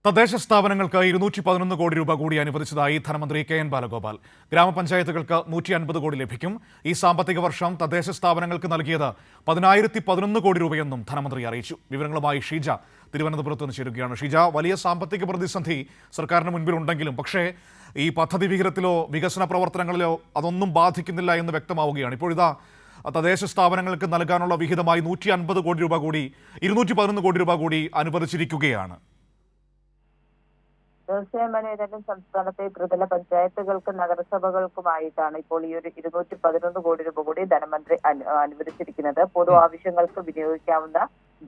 തദ്ദേശ സ്ഥാപനങ്ങൾക്ക് 211 കോടി രൂപ കൂടി അനുവദിച്ചതായി ധനമന്ത്രി കെ.എൻ. ബാലഗോപാൽ. ഗ്രാമപഞ്ചായത്തുകൾക്ക് 150 കോടി ലഭിക്കും. ഈ സാമ്പത്തിക വർഷം തദ്ദേശ സ്ഥാപനങ്ങൾക്ക് നൽകിയത് 10,011 കോടി രൂപയെന്നും ധനമന്ത്രി അറിയിച്ചു. വിവരങ്ങളുമായി ഷീജ തിരുവനന്തപുരത്ത് നിന്ന് ചേരുകയാണ്. ഷീജ, വലിയ സാമ്പത്തിക പ്രതിസന്ധി സർക്കാരിന് മുൻപിലുണ്ടെങ്കിലും പക്ഷേ ഈ പദ്ധതി വിഹിതത്തിലോ വികസന പ്രവർത്തനങ്ങളിലോ അതൊന്നും ബാധിക്കുന്നില്ല എന്ന് വ്യക്തമാവുകയാണ്. ഇപ്പോൾ ഇതാ തദ്ദേശ സ്ഥാപനങ്ങൾക്ക് നൽകാനുള്ള വിഹിതമായി 150 കോടി രൂപ കൂടി 211 കോടി രൂപ കൂടി അനുവദിച്ചിരിക്കുകയാണ്. തീർച്ചയായും ഏതായാലും സംസ്ഥാനത്തെ ത്രിതല പഞ്ചായത്തുകൾക്കും നഗരസഭകൾക്കുമായിട്ടാണ് ഇപ്പോൾ ഈ ഒരു 211 കോടി രൂപ കൂടി ധനമന്ത്രി അനുവദിച്ചിരിക്കുന്നത്. പൊതു ആവശ്യങ്ങൾക്ക് വിനിയോഗിക്കാവുന്ന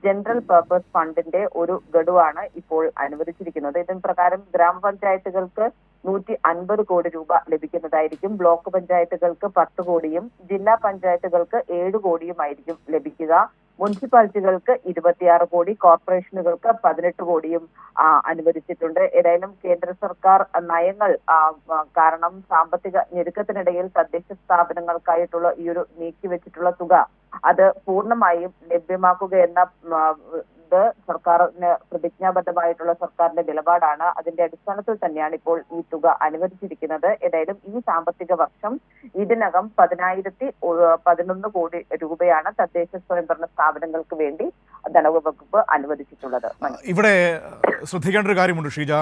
ജനറൽ പർപ്പസ് ഫണ്ടിന്റെ ഒരു ഗഡുവാണ് ഇപ്പോൾ അനുവദിച്ചിരിക്കുന്നത്. ഇതിന് പ്രകാരം ഗ്രാമപഞ്ചായത്തുകൾക്ക് 150 കോടി രൂപ ലഭിക്കുന്നതായിരിക്കും. ബ്ലോക്ക് പഞ്ചായത്തുകൾക്ക് 10 കോടിയും ജില്ലാ പഞ്ചായത്തുകൾക്ക് 7 കോടിയുമായിരിക്കും ലഭിക്കുക. മുനിസിപ്പാലിറ്റികൾക്ക് 26 കോടി, കോർപ്പറേഷനുകൾക്ക് 18 കോടിയും അനുവദിച്ചിട്ടുണ്ട്. ഏതായാലും കേന്ദ്ര സർക്കാർ നയങ്ങൾ കാരണം സാമ്പത്തിക ഞെരുക്കത്തിനിടയിൽ തദ്ദേശ സ്ഥാപനങ്ങൾക്കായിട്ടുള്ള ഈ ഒരു നീക്കിവെച്ചിട്ടുള്ള തുക അത് പൂർണ്ണമായും ലഭ്യമാക്കുക എന്ന സർക്കാരിന് പ്രതിജ്ഞാബദ്ധമായിട്ടുള്ള സർക്കാരിന്റെ നിലപാടാണ്. അതിന്റെ അടിസ്ഥാനത്തിൽ തന്നെയാണ് ഇപ്പോൾ ഈ തുക അനുവദിച്ചിരിക്കുന്നത്. ഏതായാലും ഈ സാമ്പത്തിക വർഷം ഇതിനകം 10,011 കോടി രൂപയാണ് തദ്ദേശ സ്വയംഭരണ സ്ഥാപനങ്ങൾക്ക് വേണ്ടി ധനവകുപ്പ് അനുവദിച്ചിട്ടുള്ളത്. ഇവിടെ ശ്രദ്ധിക്കേണ്ട ഒരു കാര്യമുണ്ട് ഷീജ.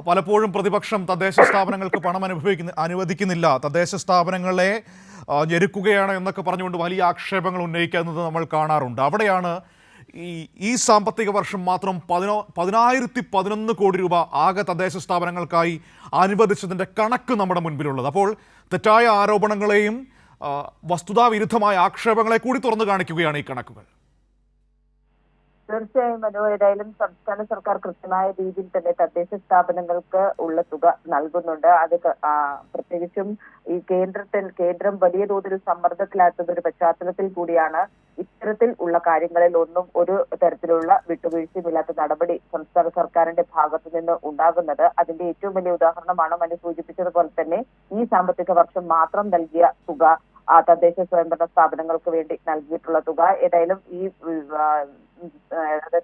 പലപ്പോഴും പ്രതിപക്ഷം തദ്ദേശ സ്ഥാപനങ്ങൾക്ക് പണം അനുവദിക്കുന്നില്ല, തദ്ദേശ സ്ഥാപനങ്ങളെ ഞെരുക്കുകയാണ് എന്നൊക്കെ പറഞ്ഞുകൊണ്ട് വലിയ ആക്ഷേപങ്ങൾ ഉന്നയിക്കുന്നത് നമ്മൾ കാണാറുണ്ട്. അവിടെയാണ് ഈ സാമ്പത്തിക വർഷം മാത്രം 10,011 കോടി രൂപ ആകെ തദ്ദേശ സ്ഥാപനങ്ങൾക്കായി അനുവദിച്ചതിൻ്റെ കണക്ക് നമ്മുടെ മുൻപിലുള്ളത്. അപ്പോൾ തെറ്റായ ആരോപണങ്ങളെയും വസ്തുതാവിരുദ്ധമായ ആക്ഷേപങ്ങളെ കൂടി തുറന്നു കാണിക്കുകയാണ് ഈ കണക്കുകൾ. തീർച്ചയായും ഏതായാലും സംസ്ഥാന സർക്കാർ കൃത്യമായ രീതിയിൽ തന്നെ തദ്ദേശ സ്ഥാപനങ്ങൾക്ക് ഉള്ള തുക നൽകുന്നുണ്ട്. അത് പ്രത്യേകിച്ചും ഈ കേന്ദ്രം വലിയ തോതിൽ സമ്മർദ്ദത്തിലാക്കുന്ന ഒരു പശ്ചാത്തലത്തിൽ കൂടിയാണ് ഇത്തരത്തിൽ ഉള്ള കാര്യങ്ങളിൽ ഒന്നും ഒരു തരത്തിലുള്ള വിട്ടുവീഴ്ചയുമില്ലാത്ത നടപടി സംസ്ഥാന സർക്കാരിന്റെ ഭാഗത്തു നിന്ന് ഉണ്ടാകുന്നത്. അതിന്റെ ഏറ്റവും വലിയ ഉദാഹരണമാണ് മനു സൂചിപ്പിച്ചതുപോലെ തന്നെ ഈ സാമ്പത്തിക വർഷം മാത്രം നൽകിയ തുക, തദ്ദേശ സ്വയംഭരണ സ്ഥാപനങ്ങൾക്ക് വേണ്ടി നൽകിയിട്ടുള്ള തുക. ഏതായാലും ഈ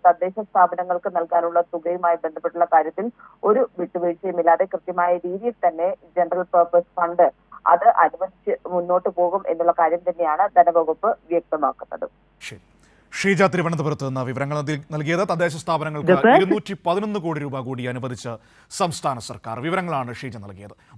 തദ്ദേശ സ്ഥാപനങ്ങൾക്ക് നൽകാനുള്ള തുകയുമായി ബന്ധപ്പെട്ടുള്ള കാര്യത്തിൽ ഒരു വിട്ടുവീഴ്ചയുമില്ലാതെ കൃത്യമായ രീതിയിൽ തന്നെ ജനറൽ പർപ്പസ് ഫണ്ട് അത് അനുവദിച്ച് മുന്നോട്ട് പോകും എന്നുള്ള കാര്യം തന്നെയാണ് ധനവകുപ്പ് വ്യക്തമാക്കുന്നത്. ഷീജ തിരുവനന്തപുരത്ത് നിന്ന് വിവരങ്ങൾ നൽകിയത്. തദ്ദേശ സ്ഥാപനങ്ങൾക്ക് 211 കോടി രൂപ കൂടി അനുവദിച്ച് സംസ്ഥാന സർക്കാർ. വിവരങ്ങളാണ് ഷീജ നൽകിയത്.